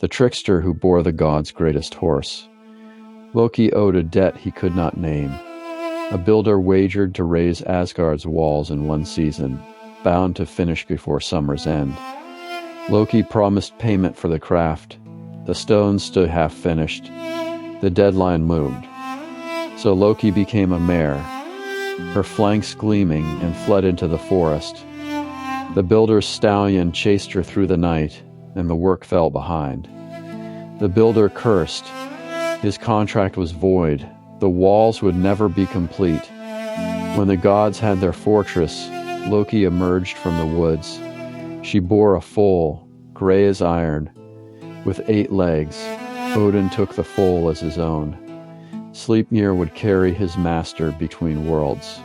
the trickster who bore the gods' greatest horse. Loki owed a debt he could not name. A builder wagered to raise Asgard's walls in one season, bound to finish before summer's end. Loki promised payment for the craft. The stones stood half finished. The deadline moved. So Loki became a mare, her flanks gleaming, and fled into the forest. The builder's stallion chased her through the night, and the work fell behind. The builder cursed. His contract was void. The walls would never be complete. When the gods had their fortress, Loki emerged from the woods. She bore a foal, gray as iron, with 8 legs. Odin took the foal as his own. Sleipnir would carry his master between worlds.